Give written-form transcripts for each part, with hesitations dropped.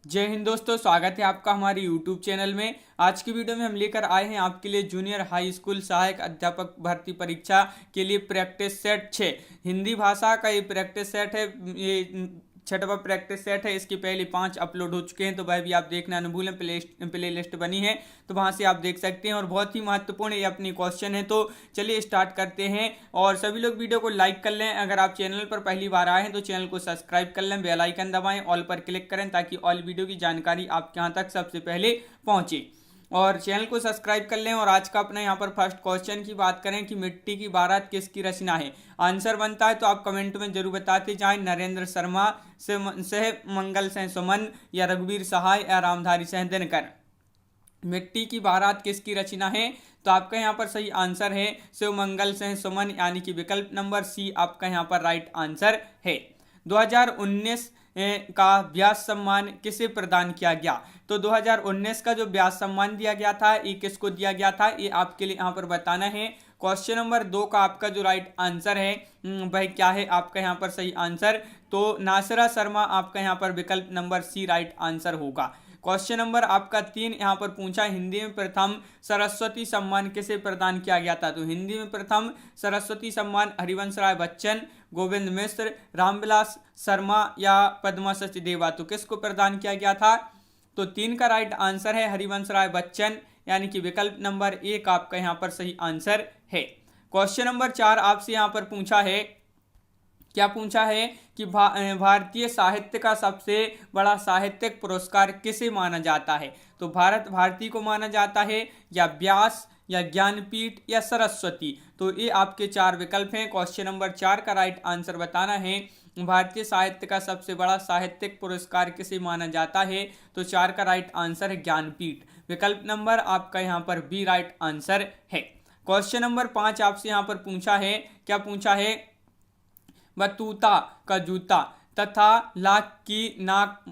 जय हिंद दोस्तों, स्वागत है आपका हमारे YouTube चैनल में। आज की वीडियो में हम लेकर आए हैं आपके लिए जूनियर हाई स्कूल सहायक अध्यापक भर्ती परीक्षा के लिए प्रैक्टिस सेट 6 हिंदी भाषा का ये प्रैक्टिस सेट है। ये छठवां प्रैक्टिस सेट है। इसके पहले 5 अपलोड हो चुके हैं, तो वह भी आप देखना न भूलें। प्ले लिस्ट बनी है तो वहां से आप देख सकते हैं और बहुत ही महत्वपूर्ण ये अपनी क्वेश्चन है। तो चलिए स्टार्ट करते हैं और सभी लोग वीडियो को लाइक कर लें। अगर आप चैनल पर पहली बार आए हैं तो चैनल को सब्सक्राइब कर लें, बेल आइकन दबाएं, ऑल पर क्लिक करें ताकि ऑल वीडियो की जानकारी आपके यहाँ तक सबसे पहले पहुंचे। और चैनल को सब्सक्राइब कर लें। और आज का अपना यहाँ पर फर्स्ट क्वेश्चन की बात करें कि मिट्टी की बारात किसकी रचना है। आंसर बनता है तो आप कमेंट में जरूर बताते जाएं। नरेंद्र शर्मा से मंगल से सुमन, या रघुवीर सहाय, या रामधारी से दिनकर। मिट्टी की बारात किसकी रचना है, तो आपका यहाँ पर सही आंसर है शिव मंगल से सुमन, यानी कि विकल्प नंबर सी आपका यहाँ पर राइट आंसर है। 2019 का व्यास सम्मान किसे प्रदान किया गया। तो 2019 का जो व्यास सम्मान दिया गया था ये किसको दिया गया था, ये आपके लिए यहाँ पर बताना है। क्वेश्चन नंबर 2 का आपका जो राइट आंसर है वह क्या है, आपका यहाँ पर सही आंसर तो नासिरा शर्मा आपका यहाँ पर विकल्प नंबर सी राइट आंसर होगा। क्वेश्चन नंबर आपका 3 यहाँ पर पूछा, हिंदी में प्रथम सरस्वती सम्मान किसे प्रदान किया गया था। तो हिंदी में प्रथम सरस्वती सम्मान हरिवंश राय बच्चन, गोविंद मिश्र, रामविलास शर्मा, या पद्मा सचदेवा। तो किसको प्रदान किया गया था, तो 3 का राइट आंसर है हरिवंश राय बच्चन, यानी कि विकल्प नंबर 1 आपका यहाँ पर सही आंसर है। क्वेश्चन नंबर 4 आपसे यहाँ पर पूछा है, क्या पूछा है कि भारतीय साहित्य का सबसे बड़ा साहित्यिक पुरस्कार किसे माना जाता है। तो भारत भारती को माना जाता है, या व्यास, या ज्ञानपीठ, या सरस्वती। तो ये आपके 4 विकल्प हैं। क्वेश्चन नंबर 4 का राइट आंसर बताना है, भारतीय साहित्य का सबसे बड़ा साहित्यिक पुरस्कार किसे माना जाता है। तो 4 का राइट आंसर है ज्ञानपीठ, विकल्प नंबर आपका यहाँ पर बी राइट आंसर है। क्वेश्चन नंबर 5 आपसे यहाँ पर पूछा है, क्या पूछा है, बतूता का जूता तथा लाख की नाक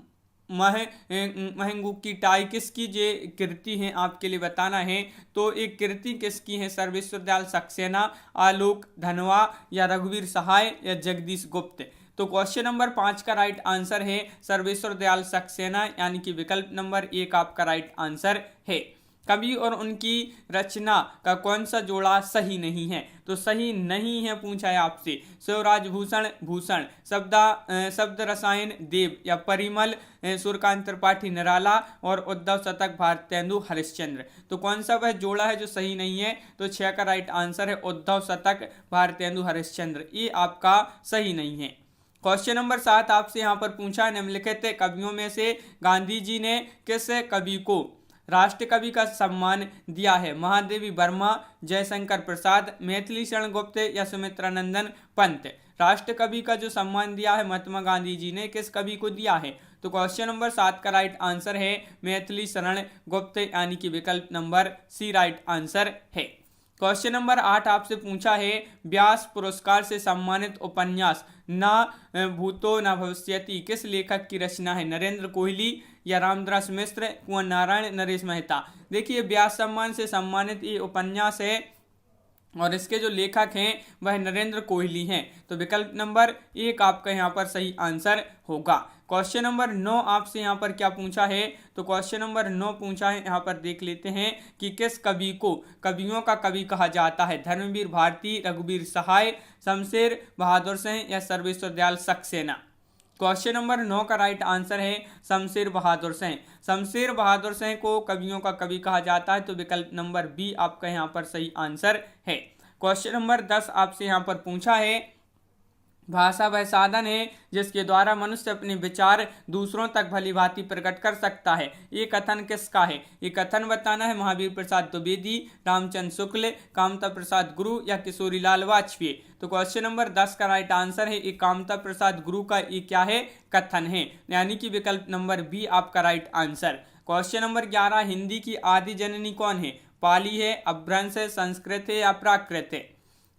महंगू की टाई किसकी जे कृति है, आपके लिए बताना है। तो एक कृति किसकी है, सर्वेश्वर दयाल सक्सेना, आलोक धनवा, या रघुवीर सहाय, या जगदीश गुप्त। तो क्वेश्चन नंबर 5 का राइट आंसर है सर्वेश्वर दयाल सक्सेना, यानी कि विकल्प नंबर 1 आपका राइट आंसर है। कवि और उनकी रचना का कौन सा जोड़ा सही नहीं है। तो सही नहीं है पूछा है आपसे शिवराज भूषण भूषण, शब्द रसायन देव, या परिमल सूर्यकांत त्रिपाठी निराला, और उद्धव शतक भारतेंदु हरिश्चंद्र। तो कौन सा वह जोड़ा है जो सही नहीं है, तो 6 का राइट आंसर है उद्धव शतक भारतेंदु हरिश्चंद्र, ये आपका सही नहीं है। क्वेश्चन नंबर 7 आपसे यहाँ पर पूछा, निम्नलिखित कवियों में से गांधी जी ने किस कवि को राष्ट्र कवि का सम्मान दिया है। महादेवी वर्मा, जयशंकर प्रसाद, मैथिली शरण गुप्त, या सुमित्रानंदन पंत। राष्ट्र कवि का जो सम्मान दिया है महात्मा गांधी जी ने किस कवि को दिया है। तो क्वेश्चन नंबर 7 का राइट आंसर है मैथिली शरण गुप्त, यानी कि विकल्प नंबर सी राइट आंसर है। क्वेश्चन नंबर 8 आपसे पूछा है, व्यास पुरस्कार से सम्मानित उपन्यास न भूतो न भविष्यति किस लेखक की रचना है। नरेंद्र कोहली, या रामदास मिश्र, कुंवर नारायण, नरेश मेहता। देखिए व्यास सम्मान से सम्मानित ये उपन्यास है और इसके जो लेखक हैं वह नरेंद्र कोहली हैं। तो विकल्प नंबर 1 आपका यहाँ पर सही आंसर होगा। क्वेश्चन नंबर 9 आपसे यहाँ पर क्या पूछा है, तो क्वेश्चन नंबर 9 पूछा है, यहाँ पर देख लेते हैं कि किस कवि को कवियों का कवि कहा जाता है। धर्मवीर भारती, रघुवीर सहाय, शमशेर बहादुर सिंह, या सर्वेश्वर दयाल सक्सेना। क्वेश्चन नंबर 9 का राइट आंसर है शमशेर बहादुर सिंह। शमशेर बहादुर सिंह को कवियों का कवि कहा जाता है, तो विकल्प नंबर बी आपका यहाँ पर सही आंसर है। क्वेश्चन नंबर 10 आपसे यहाँ पर पूछा है, भाषा वह साधन है जिसके द्वारा मनुष्य अपने विचार दूसरों तक भली भांति प्रकट कर सकता है। ये कथन किसका है, ये कथन बताना है महावीर प्रसाद द्विवेदी, रामचंद्र शुक्ल, कामता प्रसाद गुरु, या किशोरी लाल वाजपेयी। तो क्वेश्चन नंबर 10 का राइट आंसर है ये कामता प्रसाद गुरु का ये क्या है, कथन है, यानी कि विकल्प नंबर बी आपका right answer. Question number 11, Hindi की आदि जननी कौन है। पाली है, अपभ्रंश है, संस्कृत है, या प्राकृत है।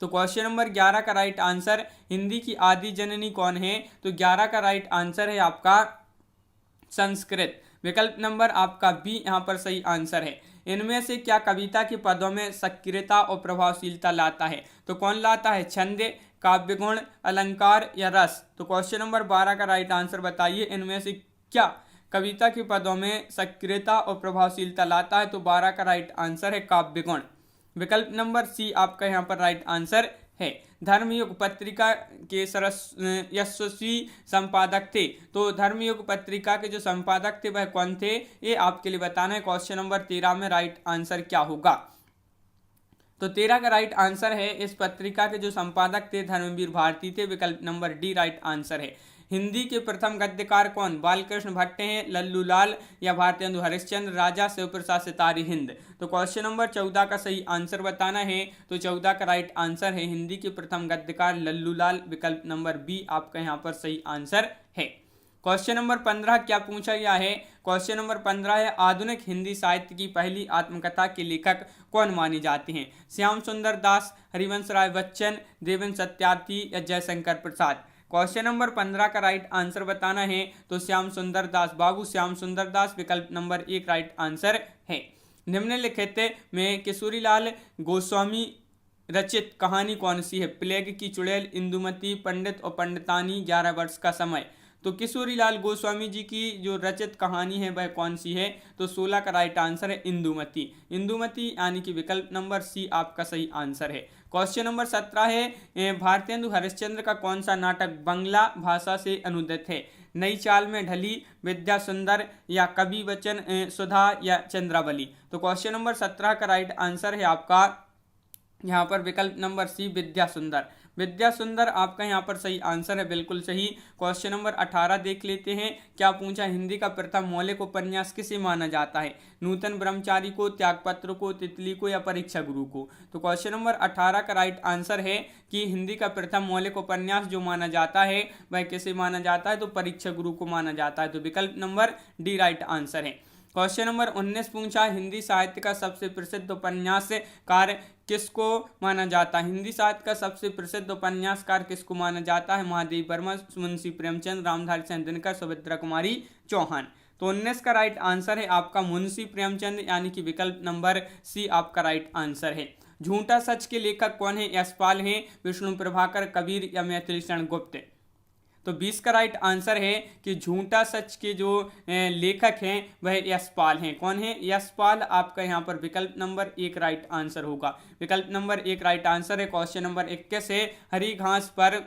तो क्वेश्चन नंबर 11 का राइट आंसर हिंदी की आदि जननी कौन है, तो 11 का राइट आंसर है आपका संस्कृत, विकल्प नंबर आपका बी यहाँ पर सही आंसर है। इनमें से क्या कविता के पदों में सक्रियता और प्रभावशीलता लाता है, तो कौन लाता है, छंद, काव्य गुण, अलंकार, या रस। तो क्वेश्चन नंबर 12 का राइट आंसर बताइए, इनमें से क्या कविता के पदों में सक्रियता और प्रभावशीलता लाता है, तो 12 का राइट आंसर है काव्य गुण। विकल्प नंबर सी आपका यहाँ पर राइट आंसर है। धर्मयुग पत्रिका के यशस्वी संपादक थे, तो धर्मयुग पत्रिका के जो संपादक थे वह कौन थे, ये आपके लिए बताना है। क्वेश्चन नंबर 13 में राइट आंसर क्या होगा, तो 13 का राइट आंसर है, इस पत्रिका के जो संपादक थे धर्मवीर भारती थे। विकल्प नंबर डी राइट आंसर है। हिंदी के प्रथम गद्यकार कौन, बालकृष्ण भट्ट हैं, लल्लू लाल या भारतेंदु हरिश्चंद्र, राजा शिवप्रसाद सितारी हिंद। तो क्वेश्चन नंबर 14 का सही आंसर बताना है, तो 14 का राइट आंसर है हिंदी के प्रथम गद्यकार लल्लू लाल। विकल्प नंबर बी आपका यहाँ पर सही आंसर है। क्वेश्चन नंबर 15 क्या पूछा गया है, क्वेश्चन नंबर 15 है आधुनिक हिंदी साहित्य की पहली आत्मकथा के लेखक कौन माने जाते हैं, श्याम सुंदर दास, हरिवंश राय बच्चन, देवेंद्र सत्यार्थी या जयशंकर प्रसाद। क्वेश्चन नंबर 15 का राइट आंसर बताना है, तो श्याम सुंदर दास, बाबू श्याम सुंदर दास। विकल्प नंबर 1 राइट आंसर है। निम्नलिखित में किशोरीलाल गोस्वामी रचित कहानी कौन सी है, प्लेग की चुड़ैल, इंदुमती, पंडित और पंडितानी, 11 वर्ष का समय। तो किशोरीलाल गोस्वामी जी की जो रचित कहानी है वह कौन सी है, तो 16 का राइट आंसर है इंदुमती। इंदुमती यानी कि विकल्प नंबर सी आपका सही आंसर है। क्वेश्चन नंबर 17 है भारतेंदु हरिश्चंद्र का कौन सा नाटक बांग्ला भाषा से अनुदित है, नई चाल में ढली, विद्या सुंदर या कवि वचन सुधा या चंद्रावली। तो क्वेश्चन नंबर 17 का राइट आंसर है आपका यहाँ पर विकल्प नंबर सी विद्या सुंदर। विद्या सुंदर आपका यहाँ पर सही आंसर है, बिल्कुल सही। क्वेश्चन नंबर 18 देख लेते हैं, क्या पूछा, हिंदी का प्रथम मौलिक उपन्यास किसे माना जाता है, नूतन ब्रह्मचारी को, त्यागपत्र को, तितली को या परीक्षा गुरु को। तो क्वेश्चन नंबर 18 का राइट आंसर है कि हिंदी का प्रथम मौलिक उपन्यास जो माना जाता है वह किसे माना जाता है, तो परीक्षा गुरु को माना जाता है। तो विकल्प नंबर डी राइट आंसर है। क्वेश्चन नंबर 19 पूछा, हिंदी साहित्य का सबसे प्रसिद्ध उपन्यासकार किसको माना जाता है, हिंदी साहित्य का सबसे प्रसिद्ध उपन्यासकार किसको माना जाता है, महादेव वर्मा, मुंशी प्रेमचंद, रामधारी सिंह दिनकर, सुभद्रा कुमारी चौहान। तो 19 का राइट आंसर है आपका मुंशी प्रेमचंद, यानी कि विकल्प नंबर सी आपका राइट आंसर है। झूठा सच के लेखक कौन है, यशपाल हैं, विष्णु प्रभाकर, कबीर या मैथिली शरण गुप्त। तो 20 का राइट आंसर है कि झूठा सच के जो लेखक हैं वह यशपाल हैं। कौन है, यशपाल। आपका यहाँ पर विकल्प नंबर 1 राइट आंसर होगा। विकल्प नंबर 1 राइट आंसर है। क्वेश्चन नंबर 21 है, हरी घास पर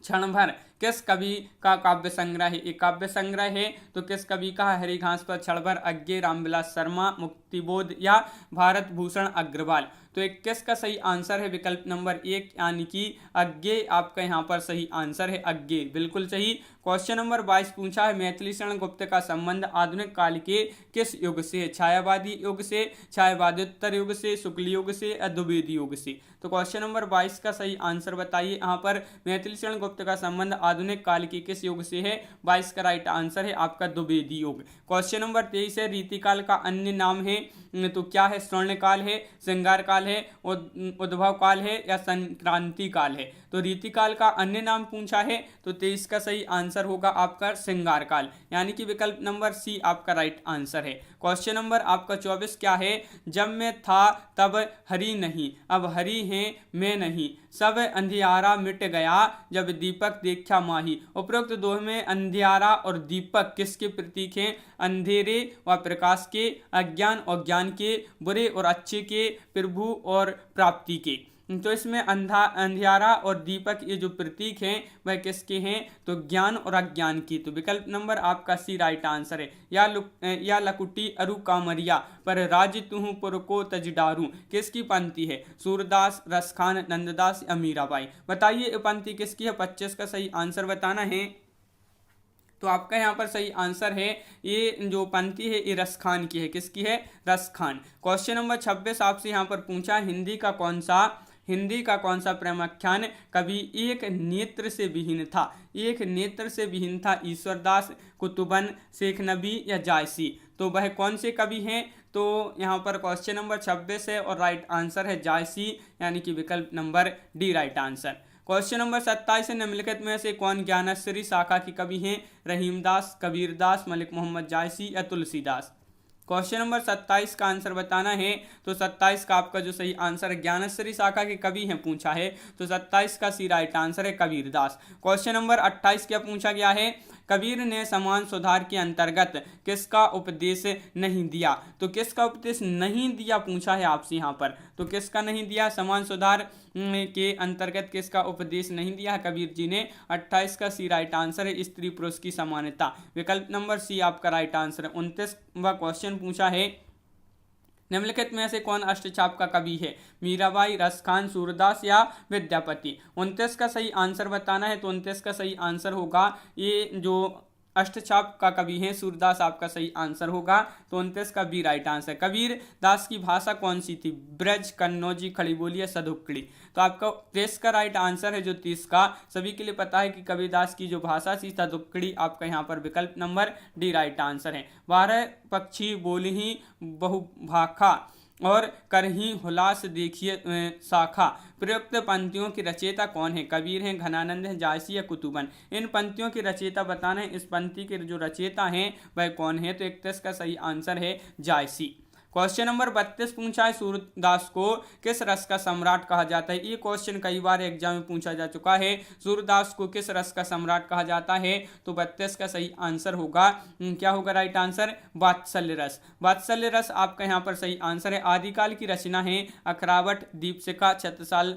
क्षण भर किस कवि का काव्य संग्रह है, एक काव्य संग्रह है, तो किस कवि का है हरी घास पर क्षण भर, अज्ञे, रामविलास शर्मा, मुक्तिबोध या भारत भूषण अग्रवाल। तो 21 का सही आंसर है विकल्प नंबर 1 यानी कि अज्ञे आपका यहाँ पर सही आंसर है, अज्ञे, बिल्कुल सही। क्वेश्चन नंबर 22 पूछा है, मैथिली शरण गुप्त का संबंध आधुनिक काल के किस युग से है, छायावादी युग से, छायावादोत्तर युग से, शुक्ल युग से, द्विवेदी युग से। तो क्वेश्चन नंबर 22 का सही आंसर बताइए। यहाँ पर मैथिली शरण गुप्त का संबंध आधुनिक काल के किस युग से है, 22 का राइट आंसर है आपका द्विवेदी युग। क्वेश्चन नंबर 23 है, रीतिकाल का अन्य नाम है, तो क्या है, स्वर्णकाल है, श्रृंगार काल है, उद्भव काल है या संक्रांति काल है। तो रीतिकाल का अन्य नाम पूछा है, तो 23 का सही आंसर होगा आपका श्रृंगार काल, यानी कि विकल्प नंबर सी आपका राइट आंसर है। क्वेश्चन नंबर आपका 24 क्या है, जब मैं था तब हरी नहीं, अब हरी है मैं नहीं, सब अंधियारा मिट गया, जब दीपक देखा माही। उपरोक्त दोहे में अंधियारा और दीपक किसके प्रतीक हैं, अंधेरे व प्रकाश के, अज्ञान और ज्ञान के, बुरे और अच्छे के, प्रभु और प्राप्ति के। तो इसमें अंधियारा और दीपक ये जो प्रतीक हैं वह किसके हैं, तो ज्ञान और अज्ञान की। तो विकल्प नंबर आपका सी राइट आंसर है। या लकुटी अरु कामरिया पर राज तुहु पुर को तजडारू किसकी पंक्ति है, सूरदास, रसखान, नंददास या मीराबाई। बताइए ये पंक्ति किसकी है, 25 का सही आंसर बताना है। तो आपका यहाँ पर सही आंसर है, ये जो पंक्ति है ये रसखान की है, किसकी है, रसखान। क्वेश्चन नंबर 26 आपसे यहाँ पर पूछा, हिंदी का कौन सा प्रेमाख्यान कवि एक नेत्र से विहीन था, एक नेत्र से विहीन था, ईश्वरदास, कुतुबन, शेख नबी या जायसी। तो वह कौन से कवि हैं, तो यहाँ पर क्वेश्चन नंबर 26 है और राइट आंसर है जायसी, यानी कि विकल्प number D right answer. Question number 27 है, निम्नलिखित में से कौन ज्ञानश्री शाखा के कवि हैं, रहीमदास, कबीरदास, मलिक मोहम्मद जायसी या तुलसीदास। क्वेश्चन नंबर 27 का आंसर बताना है, तो 27 का आपका जो सही आंसर है, ज्ञानश्री शाखा के कवि हैं पूछा है, तो 27 का सी राइट आंसर है कबीरदास। क्वेश्चन नंबर 28 क्या पूछा गया है, कबीर ने समान सुधार के अंतर्गत किसका उपदेश नहीं दिया? तो किसका उपदेश नहीं दिया पूछा है आपसे यहाँ पर। तो किसका नहीं दिया? समान सुधार के अंतर्गत किसका उपदेश नहीं दिया है कबीर जी ने? 28 का सी राइट आंसर है, स्त्री पुरुष की समानता। विकल्प नंबर सी आपका राइट आंसर है। 29वां क्वेश्चन पूछा है, निम्नलिखित में से कौन अष्टचाप का कवि है? मीराबाई, रसखान, सूरदास या विद्यापति? 29 का सही आंसर बताना है। तो 29 का सही आंसर होगा ये जो अष्टचाप का कवि है सूरदास आपका सही आंसर होगा। तो 29 का B right answer. Kabir Das की भाषा कौन सी थी? ब्रज, कन्नौजी, खड़ी बोली या सदुक्कड़ी? तो आपका 30 का राइट आंसर है जो 30 का। सभी के लिए पता है कि कबीर दास की जो भाषा थी सदुक्कड़ी। आपका यहाँ पर विकल्प नंबर डी राइट आंसर है। 12 पक्षी बोलही बहुभाखा और करही हुलास देखिए शाखा, प्रयुक्त पंक्तियों की रचयिता कौन है? कबीर हैं, घनानंद है, जायसी या कुतुबन? इन पंक्तियों की रचयिता बताना है। इस पंक्ति के जो रचयिता हैं वह कौन है? तो 31 का सही आंसर है जायसी। क्वेश्चन नंबर 32 पूछा है, सूरदास को किस रस का सम्राट कहा जाता है? ये क्वेश्चन कई बार एग्जाम में पूछा जा चुका है। सूरदास को किस रस का सम्राट कहा जाता है? तो 32 का सही आंसर होगा, क्या होगा राइट आंसर? वात्सल्य रस। वात्सल्य रस आपका यहाँ पर सही आंसर है। आदिकाल की रचना है अखरावट, दीपशिखा, छत्रसाल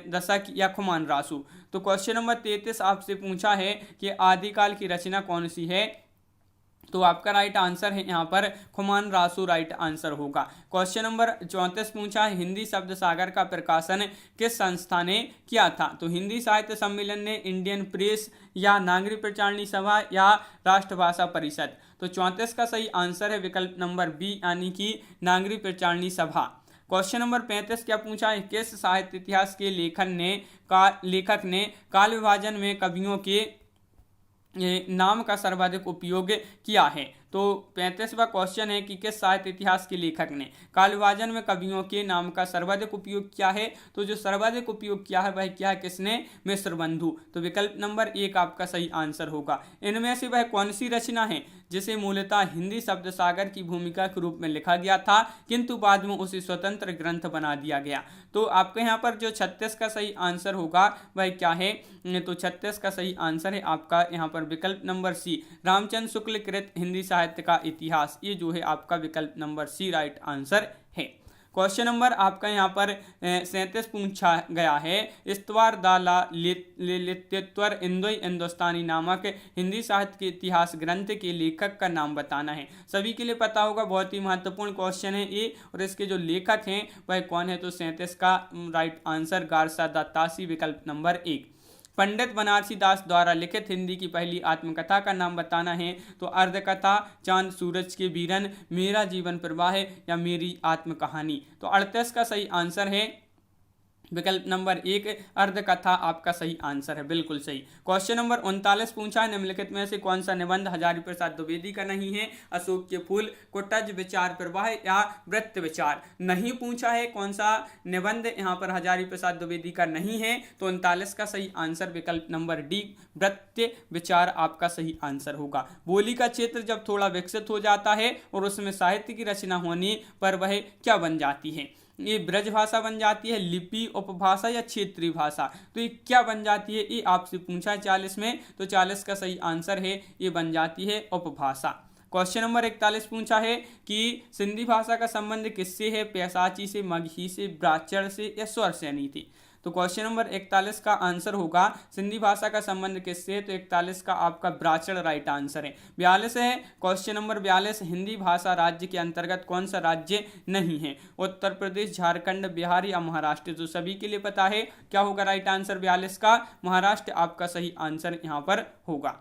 दशक या खुमान रासु? तो क्वेश्चन नंबर 33 आपसे पूछा है कि आदिकाल की रचना कौन सी है? तो आपका राइट आंसर है यहाँ पर खुमान रासु राइट आंसर होगा। क्वेश्चन नंबर 34 पूछा है, हिंदी शब्द सागर का प्रकाशन किस संस्था ने किया था? तो हिंदी साहित्य सम्मेलन ने, इंडियन प्रेस या नागरिक प्रचारणी सभा या राष्ट्रभाषा परिषद? तो 34 का सही आंसर है विकल्प नंबर बी यानी कि नागरिक प्रचारणी सभा। क्वेश्चन नंबर 35 क्या पूछा है, किस साहित्य इतिहास के लेखक ने काल विभाजन में कवियों के नाम का सर्वाधिक उपयोग किया है? तो 35वां क्वेश्चन है कि किस साहित्य इतिहास के लेखक ने काल विभाजन में कवियों के नाम का सर्वाधिक उपयोग किया है? तो जो सर्वाधिक उपयोग किया है वह क्या है? किसने? मिश्र बंधु। तो विकल्प नंबर 1 आपका सही आंसर होगा। इनमें से वह कौन सी रचना है जिसे मूलतः हिंदी शब्द सागर की भूमिका के रूप में लिखा गया था किंतु बाद में उसे स्वतंत्र ग्रंथ बना दिया गया? तो आपके यहाँ पर जो 36 का सही आंसर होगा वह क्या है? तो 36 का सही आंसर है आपका यहाँ पर विकल्प नंबर सी, रामचंद्र शुक्ल कृत हिंदी साहित्य का इतिहास। ये जो है आपका विकल्प नंबर सी राइट आंसर है। क्वेश्चन नंबर आपका यहाँ पर 37 पूछा गया है, इस्तवार दाला लित्वर इंदोई हिंदुस्तानी नामक हिंदी साहित्य के इतिहास ग्रंथ के लेखक का नाम बताना है। सभी के लिए पता होगा, बहुत ही महत्वपूर्ण क्वेश्चन है ये, और इसके जो लेखक हैं वह कौन है? तो 37 का राइट आंसर गारसा दत्तासी विकल्प नंबर 1। पंडित बनारसी दास द्वारा लिखित हिंदी की पहली आत्मकथा का नाम बताना है। तो अर्धकथा, चांद सूरज के बीरन, मेरा जीवन प्रवाह या मेरी आत्मकहानी? तो 38 का सही आंसर है विकल्प नंबर 1 अर्धकथा आपका सही आंसर है, बिल्कुल सही। क्वेश्चन नंबर 39 पूछा है, निम्नलिखित में से कौन सा निबंध हजारी प्रसाद द्विवेदी का नहीं है? अशोक के फूल, कुटज, विचार प्रवाह या वृत्त विचार? नहीं पूछा है कौन सा निबंध यहाँ पर हजारी प्रसाद द्विवेदी का नहीं है। तो 39 का सही आंसर विकल्प नंबर डी वृत्त विचार आपका सही आंसर होगा। बोली का क्षेत्र जब थोड़ा विकसित हो जाता है और उसमें साहित्य की रचना होने पर वह क्या बन जाती है? ये ब्रज भाषा बन जाती है, लिपि, उपभाषा या क्षेत्रीय भाषा? तो ये क्या बन जाती है? ये आपसे पूछा है 40 में। तो 40 का सही आंसर है ये बन जाती है उपभाषा। क्वेश्चन नंबर 41 पूछा है कि सिंधी भाषा का संबंध किससे है? पैशाची से, मगही से, ब्राह्मण से या स्वर सैनी थी? तो क्वेश्चन नंबर 41 का आंसर होगा सिंधी भाषा का संबंध किससे है? तो 41 का आपका ब्राह्मण राइट आंसर है। 42 है क्वेश्चन नंबर 42, हिंदी भाषा राज्य के अंतर्गत कौन सा राज्य नहीं है? उत्तर प्रदेश, झारखंड, बिहार या महाराष्ट्र? तो सभी के लिए पता है क्या होगा राइट आंसर 42 का? महाराष्ट्र आपका सही आंसर यहाँ पर होगा।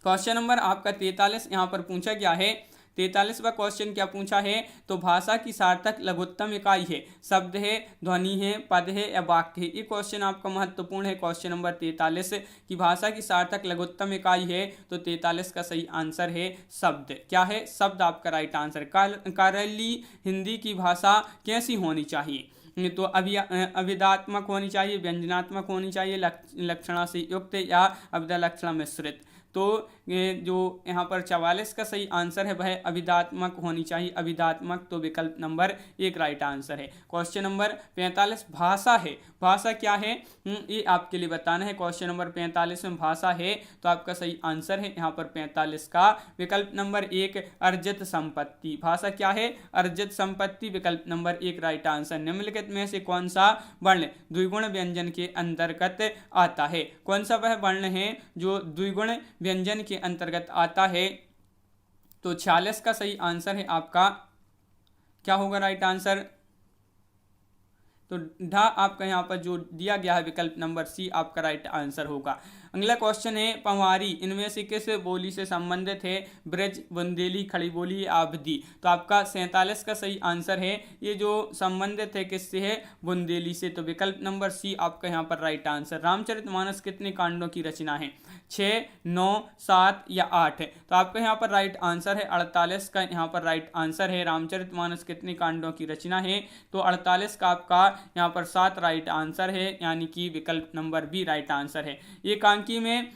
क्वेश्चन नंबर आपका 43 यहाँ पर पूछा गया है। 43वां क्वेश्चन क्या पूछा है? तो भाषा की सार्थक लघुत्तम इकाई है, शब्द है, ध्वनि है, पद है या वाक्य है? ये क्वेश्चन आपका महत्वपूर्ण है। क्वेश्चन नंबर 43 की भाषा की सार्थक लघुत्तम इकाई है। तो 43 का सही आंसर है शब्द। क्या है? शब्द आपका राइट आंसर। कार्यालयी हिंदी की भाषा कैसी होनी चाहिए? तो अभिधात्मक होनी चाहिए, व्यंजनात्मक होनी चाहिए, लक्षणा से युक्त या अभिधा लक्षणा मिश्रित? तो ये जो यहाँ पर 44 का सही आंसर है वह अभिधात्मक होनी चाहिए, अभिधात्मक, तो विकल्प नंबर 1 राइट आंसर है। क्वेश्चन नंबर 45 भाषा है, भाषा क्या है ये आपके लिए बताना है। क्वेश्चन नंबर 45 में भाषा है तो आपका सही आंसर है यहाँ पर 45 का विकल्प नंबर 1 अर्जित संपत्ति। भाषा क्या है? अर्जित संपत्ति, विकल्प नंबर 1 राइट आंसर। निम्नलिखित में से कौन सा वर्ण द्विगुण व्यंजन के अंतर्गत आता है? कौन सा वह वर्ण है जो द्विगुण व्यंजन के अंतर्गत आता है? तो 46 का सही आंसर है आपका, क्या होगा राइट आंसर? तो ढा आपका यहाँ पर जो दिया गया है विकल्प नंबर सी आपका राइट आंसर होगा। अगला क्वेश्चन है पंवारी इनमें से किस बोली से संबंधित है? ब्रज, बुंदेली, खड़ी बोली या अवधी। तो आपका 47 का सही आंसर है, ये जो संबंधित है किससे है? बुंदेली से, तो विकल्प नंबर सी आपका यहाँ पर राइट आंसर। रामचरितमानस कितने कांडों की रचना है? 6, 9, 7 या 8 है। तो आपका यहाँ पर राइट आंसर है 48 का यहाँ पर राइट आंसर है। रामचरितमानस कितने कांडों की रचना है? तो 48 का आपका यहाँ पर 7 राइट आंसर है, यानी कि विकल्प नंबर बी राइट आंसर है। एकांकी में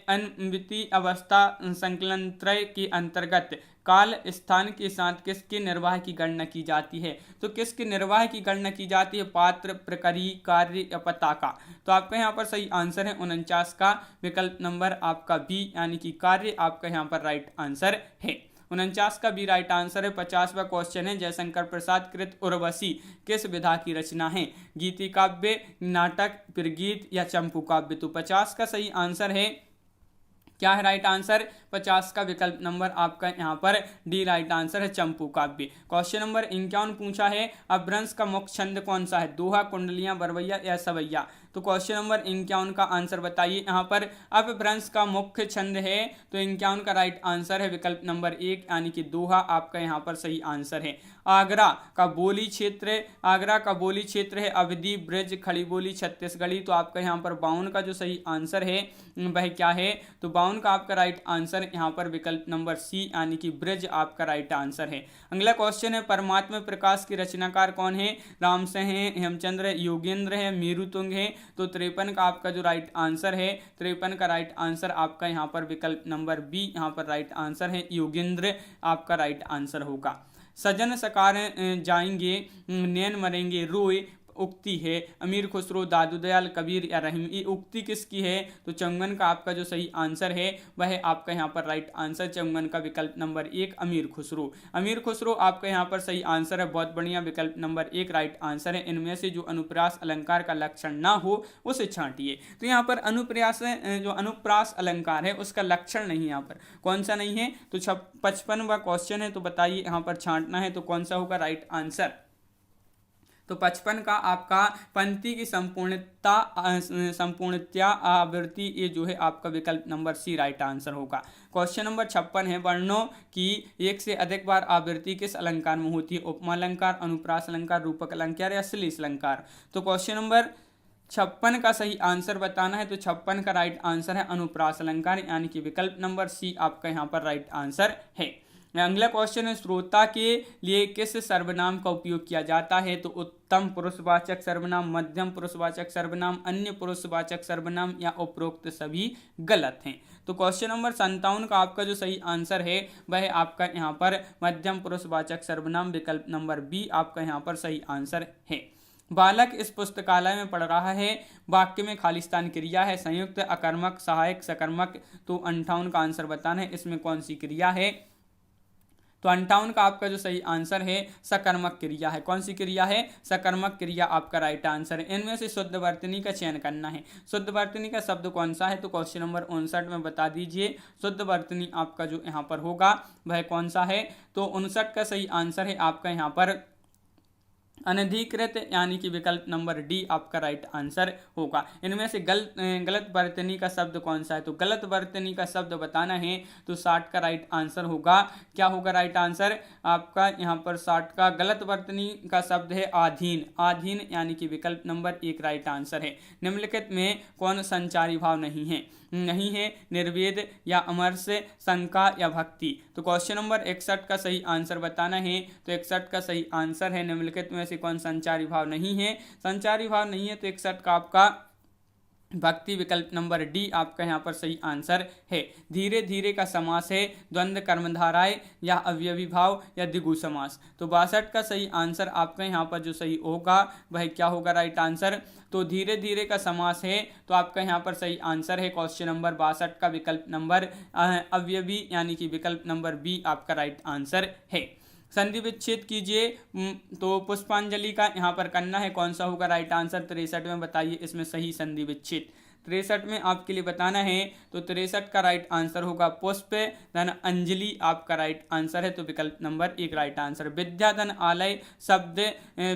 अन्विति अवस्था संकलन त्रय के अंतर्गत काल स्थान के साथ किसके निर्वाह की गणना की जाती है? तो किसके निर्वाह की गणना की जाती है? पात्र, प्रकरी, कार्य या पताका। तो आपका यहाँ पर सही आंसर है 49 का विकल्प नंबर आपका बी, यानी कि कार्य आपका यहाँ पर राइट आंसर है। 49 का भी राइट आंसर है। 50वां क्वेश्चन है जयशंकर प्रसाद कृत उर्वशी किस विधा की रचना है? गीति काव्य, नाटक, फिर गीत या चंपू काव्य। तो 50 का सही आंसर है, क्या है राइट आंसर? 50 का विकल्प नंबर आपका यहाँ पर डी राइट आंसर है, चंपू काव्य। क्वेश्चन नंबर 51 पूछा है अपभ्रंश का मुख्य छंद कौन सा है? दोहा, कुंडलियां, बरवैया या सवैया। तो क्वेश्चन नंबर 51 का आंसर बताइए। यहाँ पर अपभ्रंश का मुख्य छंद है तो 51 का राइट आंसर है विकल्प नंबर 1, यानी कि दोहा आपका यहाँ पर सही आंसर है। आगरा का बोली क्षेत्र, आगरा का बोली क्षेत्र है अवधी, ब्रज, खड़ी बोली, छत्तीसगढ़ी। तो आपका यहाँ पर 52 का जो सही आंसर है वह क्या है? तो 52 का आपका राइट आंसर यहाँ पर विकल्प नंबर सी, यानी कि ब्रज आपका राइट आंसर है। अगला क्वेश्चन है परमात्मा प्रकाश के रचनाकार कौन है? रामसिंह है, हेमचंद्र है, योगेंद्र है, मेरुतुंग है। तो 53 का आपका जो राइट आंसर है, 53 का राइट आंसर आपका यहाँ पर विकल्प नंबर बी यहाँ पर राइट आंसर है, योगेंद्र आपका राइट आंसर होगा। सजन सकार जाएंगे नैन मरेंगे रोए उक्ति है अमीर खुसरो, दादू दयाल, कबीर या रहीम। ये उक्ति किसकी है? तो चौंगन का आपका जो सही आंसर है वह है आपका यहाँ पर राइट आंसर, चौंगन का विकल्प नंबर 1 अमीर खुसरो। अमीर खुसरो आपका यहाँ पर सही आंसर है, बहुत बढ़िया, विकल्प नंबर 1 राइट आंसर है। इनमें से जो अनुप्रास अलंकार का लक्षण ना हो उसे छांटिए। तो यहाँ पर अनुप्रास जो अनुप्रास अलंकार है उसका लक्षण नहीं, यहाँ पर कौन सा नहीं है? तो 55वां क्वेश्चन है, तो बताइए यहाँ पर छांटना है तो कौन सा होगा राइट आंसर? तो 55 का आपका पंक्ति की संपूर्णता आवृत्ति, ये जो है आपका विकल्प नंबर सी राइट आंसर होगा। क्वेश्चन नंबर 56 है वर्णों की एक से अधिक बार आवृत्ति किस अलंकार में होती है? उपमा अलंकार, अनुप्रास अलंकार, रूपक अलंकार या श्लेष अलंकार। तो क्वेश्चन नंबर 56 का सही आंसर बताना है तो 56 का राइट आंसर है अनुप्रास अलंकार, यानी कि विकल्प नंबर सी आपका यहाँ पर राइट आंसर है। अगला क्वेश्चन है श्रोता के लिए किस सर्वनाम का उपयोग किया जाता है? तो उत्तम पुरुषवाचक सर्वनाम, मध्यम पुरुषवाचक सर्वनाम, अन्य पुरुषवाचक सर्वनाम या उपरोक्त सभी गलत हैं। तो क्वेश्चन नंबर 57 का आपका जो सही आंसर है वह आपका यहाँ पर मध्यम पुरुषवाचक सर्वनाम, विकल्प नंबर बी आपका यहाँ पर सही आंसर है। बालक इस पुस्तकालय में पढ़ रहा है, वाक्य में खालिस्तान क्रिया है, संयुक्त, अकर्मक, सहायक, सकर्मक। तो 58 का आंसर बताना है इसमें कौन सी क्रिया है? तो 58 का आपका जो सही आंसर है सकर्मक क्रिया है। कौन सी क्रिया है? सकर्मक क्रिया आपका राइट आंसर है। इनमें से शुद्ध वर्तनी का चयन करना है। शुद्ध वर्तनी का शब्द कौन सा है? तो क्वेश्चन नंबर 59 में बता दीजिए शुद्ध वर्तनी आपका जो यहाँ पर होगा वह कौन सा है? तो 59 का सही आंसर है आपका यहाँ पर अनधिकृत, यानी कि विकल्प नंबर डी आपका राइट आंसर होगा। इनमें से गलत वर्तनी का शब्द कौन सा है? तो गलत वर्तनी का शब्द बताना है तो 60 का राइट आंसर होगा। क्या होगा राइट आंसर आपका यहाँ पर? 60 का गलत वर्तनी का शब्द है आधीन, आधीन, यानी कि विकल्प नंबर 1 राइट आंसर है। निम्नलिखित में कौन संचारी भाव नहीं है? नहीं है निर्वेद या अमरस, शंका या भक्ति। तो क्वेश्चन नंबर 61 का सही आंसर बताना है तो 61 का सही आंसर है निम्नलिखित में से कौन संचारी भाव नहीं है? संचारी भाव नहीं है तो 61 का आपका भक्ति विकल्प नंबर डी आपका यहाँ पर सही आंसर है। धीरे धीरे का समास है, द्वंद्व कर्मधाराएं या अवयवी भाव या द्विगु समास। तो 62 का सही आंसर आपका यहाँ पर जो सही होगा वह क्या होगा राइट आंसर। तो धीरे धीरे का समास है तो आपका यहाँ पर सही आंसर है क्वेश्चन नंबर 62 का विकल्प नंबर अवयवी यानी कि विकल्प नंबर बी आपका राइट आंसर है। संधि विच्छेद कीजिए, तो पुष्पांजलि का यहाँ पर करना है, कौन सा होगा राइट आंसर 63 में, बताइए इसमें सही संधि विच्छेद। 63 में आपके लिए बताना है, तो 63 का राइट आंसर होगा पुष्प धन अंजलि आपका राइट आंसर है। तो विकल्प नंबर 1 राइट आंसर। विद्याधन आलय शब्द,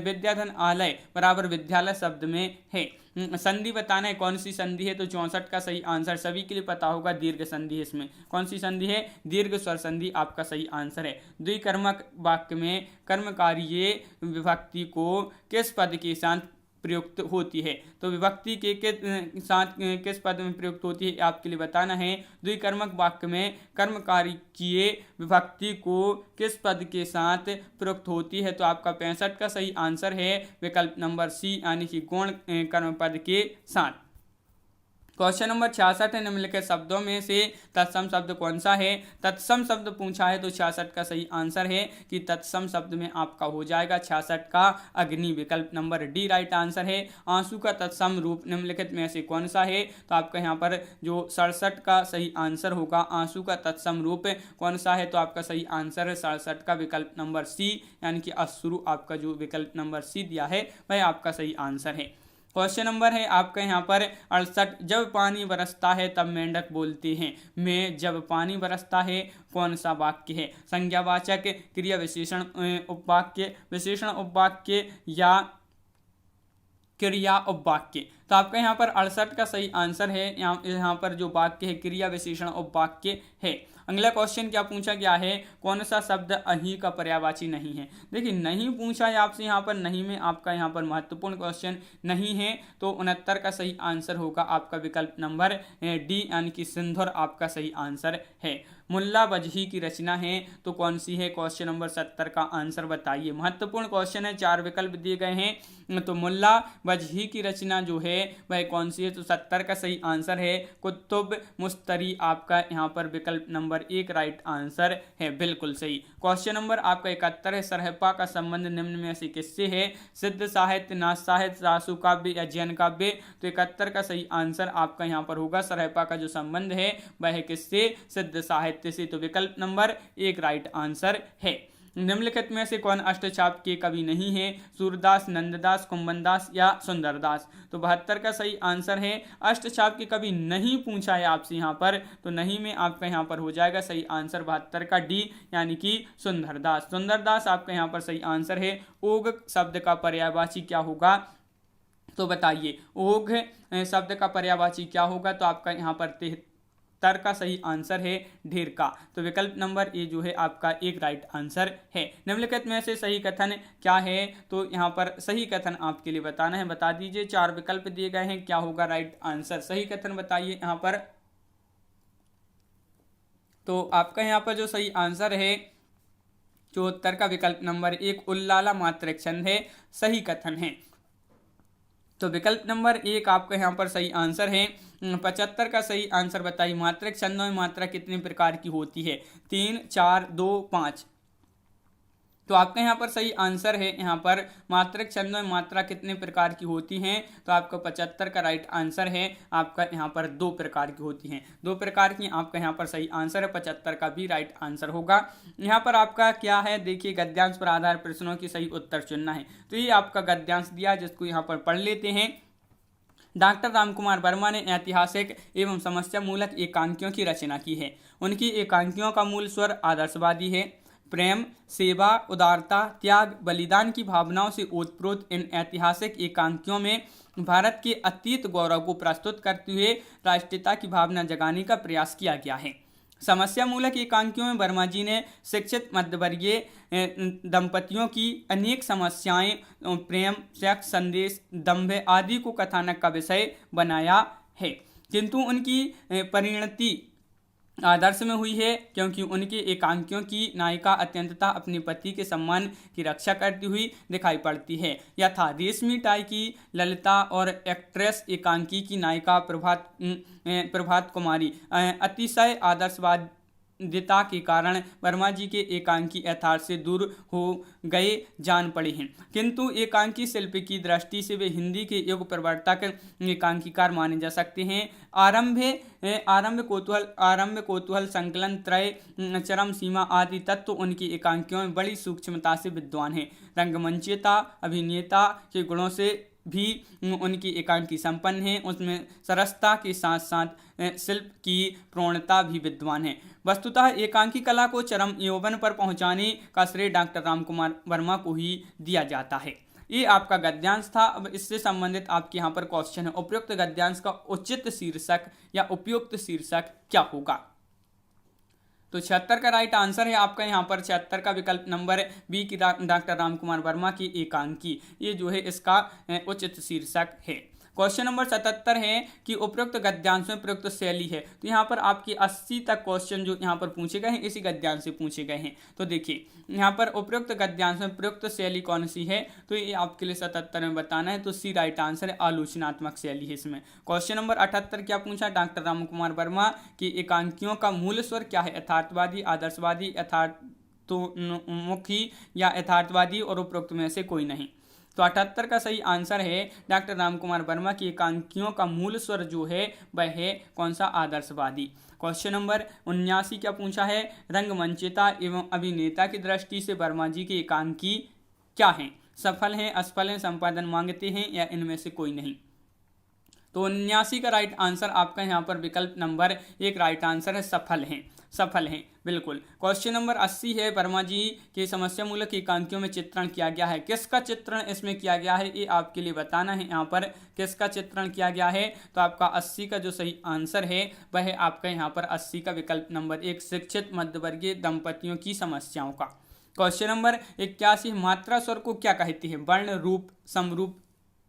विद्याधन आलय बराबर विद्यालय शब्द में है। संधि बताना है कौन सी संधि है, तो 64 का सही आंसर सभी के लिए पता होगा, दीर्घ संधि है। इसमें कौन सी संधि है, दीर्घ स्वर संधि आपका सही आंसर है। द्विकर्मक वाक्य में कर्मकार्य विभक्ति को किस पद के साथ प्रयुक्त होती है, तो विभक्ति के साथ किस पद में प्रयुक्त होती है आपके लिए बताना है। द्विकर्मक वाक्य में कर्मकार्य विभक्ति को किस पद के साथ प्रयुक्त होती है, तो आपका 65 का सही आंसर है विकल्प नंबर सी यानी कि गौण कर्म पद के साथ। क्वेश्चन नंबर 66 है, निम्नलिखित शब्दों में से तत्सम शब्द कौन सा है। तत्सम शब्द पूछा है तो 66 का सही आंसर है कि तत्सम शब्द में आपका हो जाएगा 66 का अग्नि, विकल्प नंबर डी राइट आंसर है। आंसू का तत्सम रूप निम्नलिखित में से कौन सा है, तो आपका यहाँ पर जो 67 का सही आंसर होगा, आंसू का तत्सम रूप कौन सा है, तो आपका सही आंसर है 67 का विकल्प नंबर सी यानी कि अश्रु आपका जो विकल्प नंबर सी दिया है वह आपका सही आंसर है। क्वेश्चन नंबर है आपका यहाँ पर 68, जब पानी बरसता है तब मेंढक बोलते हैं। में जब पानी बरसता है कौन सा वाक्य है, संज्ञावाचक, क्रिया विशेषण उपवाक्य, विशेषण उपवाक्य या क्रिया उपवाक्य। तो आपका यहाँ पर 68 का सही आंसर है, यहाँ पर जो वाक्य है क्रिया विशेषण उपवाक्य है। अगला क्वेश्चन क्या पूछा गया है, कौन सा शब्द अहीं का पर्यायवाची नहीं है। देखिए नहीं पूछा है आपसे, यहाँ पर नहीं में आपका यहाँ पर महत्वपूर्ण क्वेश्चन नहीं है, तो 69 का सही आंसर होगा आपका विकल्प नंबर डी यानी कि सिंधुर आपका सही आंसर है। मुल्ला वजही की रचना है तो कौन सी है, क्वेश्चन नंबर 70 का आंसर बताइए। महत्वपूर्ण क्वेश्चन है, 4 विकल्प दिए गए हैं, तो मुल्ला वजही की रचना जो है वह कौन सी है, तो 70 का सही आंसर है कुतुब मुस्तरी आपका यहाँ पर विकल्प नंबर 1 राइट आंसर है, बिल्कुल सही। क्वेश्चन नंबर आपका 71 है, सरहपा का संबंध निम्न में से किससे है, सिद्ध साहित्य, नाथ साहित्य, रासु काव्य या जैन काव्य। तो 71 का सही आंसर आपका यहाँ पर होगा, सरहपा का जो संबंध है वह किससे, सिद्ध साहित्य से। तो विकल्प नंबर 1 राइट आंसर है। निम्नलिखित में से कौन अष्टचाप के कवि नहीं है, सूरदास, नंददास, कुंभनदास या सुंदरदास। तो 72 का सही आंसर है, अष्टचाप के कवि नहीं पूछा है आपसे यहाँ पर, तो नहीं में आपका यहाँ पर हो जाएगा सही आंसर 72 का डी यानी कि सुंदरदास। सुंदरदास आपका यहाँ पर सही आंसर है। ओघ शब्द का पर्यायवाची क्या होगा, तो बताइए ओघ शब्द का पर्यायवाची क्या होगा, तो आपका यहाँ पर तर का सही आंसर है ढेर का। तो विकल्प नंबर ए जो है आपका 1 राइट आंसर है। निम्नलिखित में से सही कथन क्या है, तो यहाँ पर सही कथन आपके लिए बताना है, बता दीजिए। 4 विकल्प दिए गए हैं, क्या होगा राइट आंसर, सही कथन बताइए यहाँ पर। तो आपका यहाँ पर जो सही आंसर है 74 का विकल्प नंबर 1 उल्लाला मात्रक छंद है, सही कथन है। तो विकल्प नंबर 1 आपका यहाँ पर सही आंसर है। 75 का सही आंसर बताइए, मात्रक छंदों में मात्रा कितने प्रकार की होती है, 3, 4, 2, 5। तो आपका यहाँ पर सही आंसर है, यहाँ पर मात्रक छंदों में मात्रा कितने प्रकार की होती हैं, तो आपका 75 का राइट आंसर है, आपका यहाँ पर 2 प्रकार की होती हैं, 2 प्रकार की आपका यहाँ पर सही आंसर है, 75 का भी राइट आंसर होगा। यहाँ पर आपका क्या है, देखिए गद्यांश पर आधार प्रश्नों की सही उत्तर चुनना है, तो ये आपका गद्यांश दिया जिसको यहाँ पर पढ़ लेते हैं। डॉक्टर रामकुमार वर्मा ने ऐतिहासिक एवं समस्या मूलक एकांकियों की रचना की है। उनकी एकांकियों का मूल स्वर आदर्शवादी है। प्रेम, सेवा, उदारता, त्याग, बलिदान की भावनाओं से ओतप्रोत इन ऐतिहासिक एकांकियों में भारत के अतीत गौरव को प्रस्तुत करते हुए राष्ट्रीयता की भावना जगाने का प्रयास किया गया है। समस्या मूलक एकांकियों में वर्मा जी ने शिक्षित मध्यवर्गीय दंपतियों की अनेक समस्याएं, प्रेम, सेक्स, संदेश, दंभ आदि को कथानक का विषय बनाया है, किंतु उनकी परिणति आदर्श में हुई है क्योंकि उनके एकांकियों की नायिका अत्यंतता अपने पति के सम्मान की रक्षा करती हुई दिखाई पड़ती है। यथा रेशमी टाई की ललिता और एक्ट्रेस एकांकी की नायिका प्रभात कुमारी अतिशय आदर्शवाद दिता के कारण वर्मा जी के एकांकी यथार्थ से दूर हो गए जान पड़े हैं, किंतु एकांकी शिल्प की दृष्टि से वे हिंदी के युग प्रवर्तक एकांकीकार माने जा सकते हैं। आरंभ कौतूहल संकलन त्रय चरम सीमा आदि तत्व उनकी एकांकियों में बड़ी सूक्ष्मता से विद्वान हैं। रंगमंचीयता अभिनेता के गुणों से भी उनकी एकांकी संपन्न है। उसमें सरसता के साथ साथ शिल्प की प्रवणता भी विद्वान है। वस्तुतः एकांकी कला को चरम यौवन पर पहुंचाने का श्रेय डॉक्टर रामकुमार वर्मा को ही दिया जाता है। ये आपका गद्यांश था। अब इससे संबंधित आपके यहाँ पर क्वेश्चन है, उपयुक्त गद्यांश का उचित शीर्षक या उपयुक्त शीर्षक क्या होगा? तो 76 का राइट आंसर है आपका यहाँ पर 76 का विकल्प नंबर बी की डॉक्टर रामकुमार वर्मा की एकांकी, ये जो है इसका उचित शीर्षक है। क्वेश्चन नंबर 77 है कि उपयुक्त गद्यांश में प्रयुक्त शैली है। तो यहाँ पर आपकी 80 तक क्वेश्चन जो यहाँ पर पूछे गए हैं इसी गद्यांश से पूछे गए हैं। तो देखिए यहाँ पर उपयुक्त गद्यांश में प्रयुक्त शैली कौन सी है, तो ये आपके लिए 77 में बताना है। तो सी राइट आंसर है, आलोचनात्मक शैली है इसमें। क्वेश्चन नंबर 78 क्या पूछा, डॉक्टर रामकुमार वर्मा की एकांकियों का मूल स्वर क्या है? यथार्थवादी, आदर्शवादी, यथार्थोन्मुखी या यथार्थवादी और उपरोक्त में से कोई नहीं। तो 78 का सही आंसर है डॉक्टर रामकुमार वर्मा की एकांकियों का मूल स्वर जो है वह है कौन सा? आदर्शवादी। क्वेश्चन नंबर 79 क्या पूछा है, रंगमंचता एवं अभिनेता की दृष्टि से वर्मा जी की एकांकी क्या हैं? सफल हैं, असफल हैं, संपादन मांगते हैं या इनमें से कोई नहीं। तो 79 का राइट आंसर आपका यहाँ पर विकल्प नंबर 1 राइट आंसर है, सफल हैं, सफल हैं बिल्कुल। क्वेश्चन नंबर 80 है, वर्मा जी के समस्या मूलक एकांकियों में चित्रण किया गया है, किसका चित्रण इसमें किया गया है ये आपके लिए बताना है। यहाँ पर किसका चित्रण किया गया है, तो आपका 80 का जो सही आंसर है वह है आपका यहाँ पर 80 का विकल्प नंबर 1 शिक्षित मध्यवर्गीय दंपतियों की समस्याओं का। क्वेश्चन नंबर 81 मात्रा स्वर को क्या कहती है? वर्ण, रूप, समरूप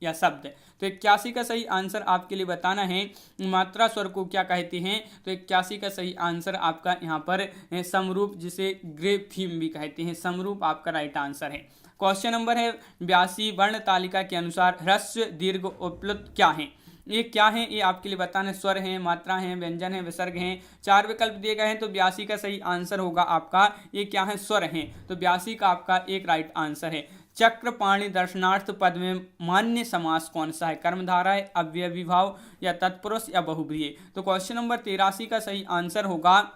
या शब्द। तो 81 का सही आंसर आपके लिए बताना है, मात्रा स्वर को क्या कहते हैं? तो 81 का सही आंसर आपका यहाँ पर समरूप, जिसे ग्रेप थीम भी कहते हैं, समरूप आपका राइट आंसर है। क्वेश्चन नंबर है 82 वर्ण तालिका के अनुसार ह्रस्व दीर्घ उपलब्ध क्या है? ये क्या है ये आपके लिए बताना है। स्वर हैं, मात्रा हैं, व्यंजन हैं, विसर्ग हैं। 4 विकल्प दिए गए हैं। तो 82 का सही आंसर होगा आपका ये क्या है? स्वर हैं। तो 82 का आपका 1 राइट आंसर है। चक्रपाणी दर्शनार्थ पद में मान्य समास कौन सा है? कर्मधारा है, अव्ययी भाव या तत्पुरुष या बहुब्रीहि। तो क्वेश्चन नंबर 83 का सही आंसर होगा,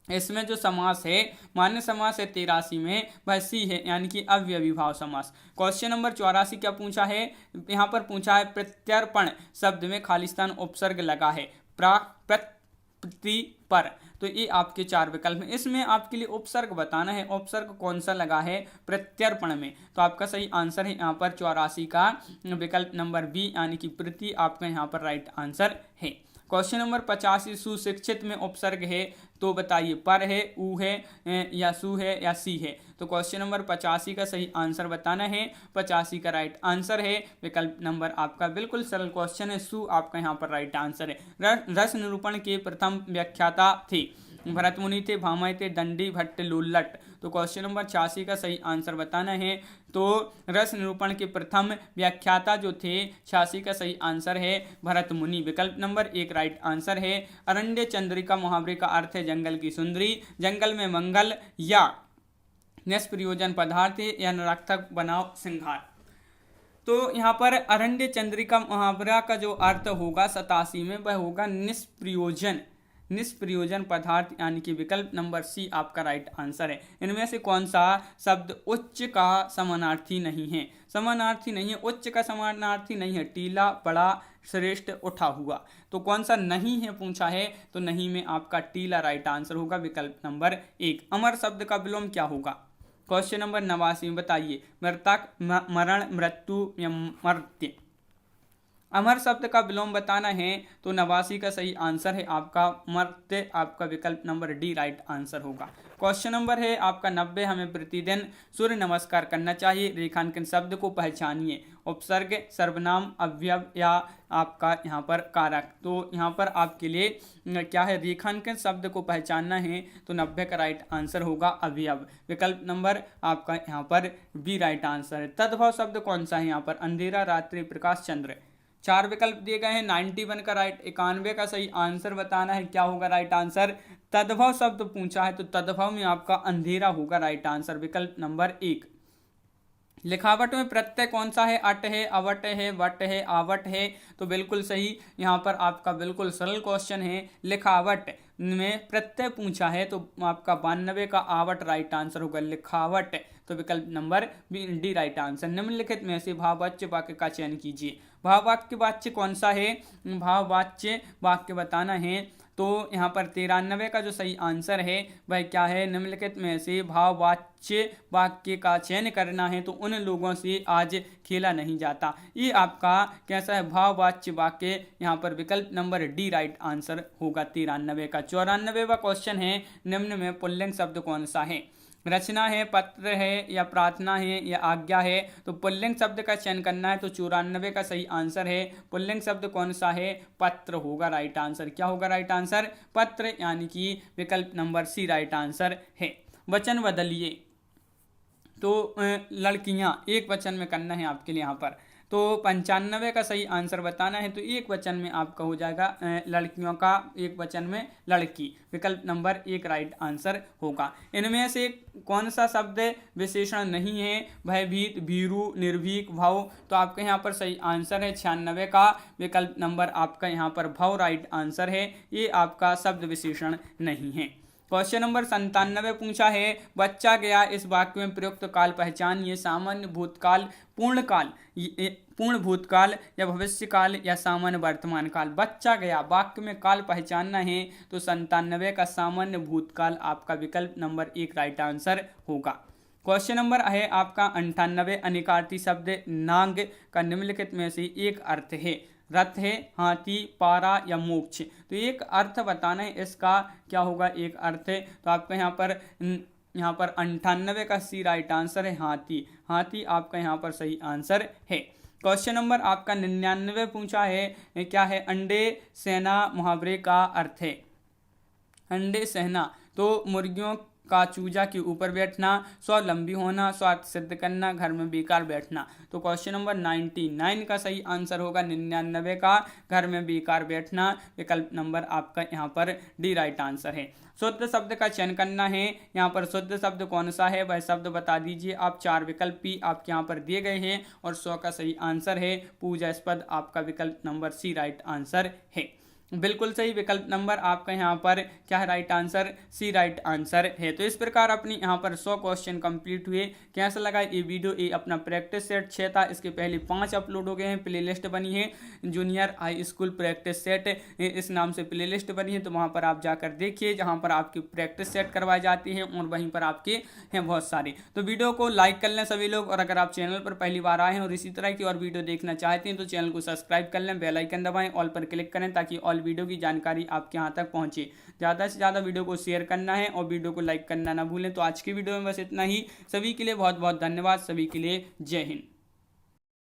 इसमें जो समास है मान्य समास है 83 में वह सी है, यानी कि अव्ययी भाव समास। क्वेश्चन नंबर 84 क्या पूछा है? यहाँ पर पूछा है प्रत्यर्पण शब्द में खालिस्तान उपसर्ग लगा है, प्रति पर। तो ये आपके 4 विकल्प हैं, इसमें आपके लिए उपसर्ग बताना है, उपसर्ग कौन सा लगा है प्रत्यर्पण में। तो आपका सही आंसर है यहाँ पर 84 का विकल्प नंबर बी, यानी कि प्रति आपका यहाँ पर राइट आंसर है। क्वेश्चन नंबर 85 सुशिक्षित में उपसर्ग है, तो बताइए पर है, ऊ है या सु है या सी है। तो क्वेश्चन नंबर 85 का सही आंसर बताना है, 85 का राइट आंसर है विकल्प नंबर आपका, बिल्कुल सरल क्वेश्चन है, सु आपका यहाँ पर राइट आंसर है। रस निरूपण के प्रथम व्याख्याता थे भरत मुनि थे, भामह थे, दंडी, भट्ट, लोल्लट। तो क्वेश्चन नंबर 86 का सही आंसर बताना है। तो रस निरूपण के प्रथम व्याख्याता जो थे 86 का सही आंसर है भरत मुनि, विकल्प नंबर 1 राइट आंसर है। अरण्य चंद्रिका मुहावरे का अर्थ है जंगल की सुंदरी, जंगल में मंगल या निष्प्रयोजन पदार्थ या निरर्थक बनाव सिंगार। तो यहाँ पर अरण्य चंद्रिका मुहावरा का जो अर्थ होगा 87 में वह होगा निष्प्रयोजन पदार्थ, यानी कि विकल्प नंबर सी आपका राइट आंसर है। इनमें से कौन सा शब्द उच्च का समानार्थी नहीं है? समानार्थी नहीं है, उच्च का समानार्थी नहीं है, टीला, बड़ा, श्रेष्ठ, उठा हुआ। तो कौन सा नहीं है पूछा है, तो नहीं में आपका टीला राइट आंसर होगा, विकल्प नंबर 1। अमर शब्द का विलोम क्या होगा? क्वेश्चन नंबर 89 में बताइए, मृतक, मरण, मृत्यु या मर्त्य। अमर शब्द का विलोम बताना है, तो 89 का सही आंसर है आपका मर्त्य, आपका विकल्प नंबर डी राइट आंसर होगा। क्वेश्चन नंबर है आपका 90, हमें प्रतिदिन सूर्य नमस्कार करना चाहिए। रेखांकन शब्द को पहचानिए। उपसर्ग, सर्वनाम, अवयव या आपका यहाँ पर कारक। तो यहाँ पर आपके लिए क्या है, रेखांकन शब्द को पहचानना है तो 90 का राइट आंसर होगा अवयव। विकल्प नंबर आपका यहाँ पर बी राइट आंसर है। तद्भव शब्द कौन सा है यहाँ पर, अंधेरा, रात्रि, प्रकाश, चंद्र। 4 विकल्प दिए गए हैं। 91 का राइट, 91 का सही आंसर बताना है, क्या होगा राइट आंसर। तद्भव शब्द पूछा है तो तद्भव में आपका अंधेरा होगा राइट आंसर, विकल्प नंबर 1। लिखावट में प्रत्यय कौन सा है, अट है, अवट है, वट है, आवट है। तो बिल्कुल सही, यहाँ पर आपका बिल्कुल सरल क्वेश्चन है। लिखावट में प्रत्यय पूछा है तो आपका 92 का आवट राइट आंसर होगा, लिखावट। तो विकल्प नंबर डी राइट आंसर। निम्नलिखित में से भाववाच्य वाक्य का चयन कीजिए। भाववाक्य वाच्य कौन सा है, भाववाच्य वाक्य बताना है तो यहाँ पर 93 का जो सही आंसर है वह क्या है, निम्नलिखित में से भाववाच्य वाक्य का चयन करना है तो उन लोगों से आज खेला नहीं जाता। ये आपका कैसा है, भाववाच्य वाक्य, यहाँ पर विकल्प नंबर डी राइट आंसर होगा 93 का। 94वां क्वेश्चन है, निम्न में पुल्लिंग शब्द कौन सा है। रचना है, पत्र है, या प्रार्थना है, या आज्ञा है। तो पुल्लिंग शब्द का चयन करना है तो 94 का सही आंसर है। पुल्लिंग शब्द कौन सा है, पत्र होगा राइट आंसर। क्या होगा राइट आंसर, पत्र, यानी कि विकल्प नंबर सी राइट आंसर है। वचन बदलिए तो लड़कियां, एक वचन में करना है आपके लिए यहाँ पर। तो 95 का सही आंसर बताना है तो एक वचन में आपका हो जाएगा लड़कियों का, एक वचन में लड़की, विकल्प नंबर 1 राइट आंसर होगा। इनमें से कौन सा शब्द विशेषण नहीं है, भयभीत, भीरू, निर्भीक, भव। तो आपका यहाँ पर सही आंसर है 96 का, विकल्प नंबर आपका यहाँ पर भव राइट आंसर है। ये आपका शब्द विशेषण नहीं है। क्वेश्चन नंबर 97 पूछा है, बच्चा गया इस वाक्य में प्रयुक्त काल पहचानिए। सामान्य भूतकाल, पूर्ण काल, पूर्ण भूतकाल, या भविष्य काल, या सामान्य वर्तमान काल। बच्चा गया वाक्य में काल पहचानना है तो 97 का सामान्य भूतकाल आपका विकल्प नंबर 1 राइट आंसर होगा। क्वेश्चन नंबर है आपका 98, अनिकार्थी शब्द नाग का निम्नलिखित में से एक अर्थ है। रथ है, हाथी, पारा, या मोक्ष। तो एक अर्थ बताना है इसका, क्या होगा एक अर्थ है। तो आपका यहाँ पर 98 का सी राइट आंसर है, हाथी। हाथी आपका यहाँ पर सही आंसर है। क्वेश्चन नंबर आपका 99 पूछा है, क्या है, अंडे सेना मुहावरे का अर्थ है। अंडे सहना तो मुर्गियों का चूजा के ऊपर बैठना, स्वावलंबी होना, स्वार्थ सिद्ध करना, घर में बेकार बैठना। तो क्वेश्चन नंबर 99 का सही आंसर होगा 99 का, घर में बेकार बैठना, विकल्प नंबर आपका यहाँ पर डी राइट आंसर है। शुद्ध शब्द का चयन करना है, यहाँ पर शुद्ध शब्द कौन सा है वह शब्द बता दीजिए आप। 4 विकल्प भी आपके यहाँ पर दिए गए हैं और 100 का सही आंसर है पूजास्पद, आपका विकल्प नंबर सी राइट आंसर है। बिल्कुल सही, विकल्प नंबर आपका यहाँ पर क्या है राइट आंसर, सी राइट आंसर है। तो इस प्रकार अपनी यहाँ पर 100 क्वेश्चन कंप्लीट हुए। कैसा लगा ये वीडियो, ये अपना प्रैक्टिस सेट 6 था, इसके पहले 5 अपलोड हो गए हैं। प्लेलिस्ट बनी है junior high school practice set, इस नाम से प्लेलिस्ट बनी है, तो वहाँ पर आप जाकर देखिए, जहाँ पर आपकी प्रैक्टिस सेट करवाई जाती है और वहीं पर आपके हैं बहुत सारे। तो वीडियो को लाइक कर लें सभी लोग, और अगर आप चैनल पर पहली बार आए हैं और इसी तरह की और वीडियो देखना चाहते हैं तो चैनल को सब्सक्राइब कर लें, बेल आइकन दबाएं, ऑल पर क्लिक करें ताकि ऑल वीडियो की जानकारी आपके यहाँ तक पहुँचे। ज़्यादा से ज़्यादा वीडियो को शेयर करना है और वीडियो को लाइक करना ना भूलें। तो आज की वीडियो में बस इतना ही। सभी के लिए बहुत बहुत धन्यवाद। सभी के लिए जय हिंद।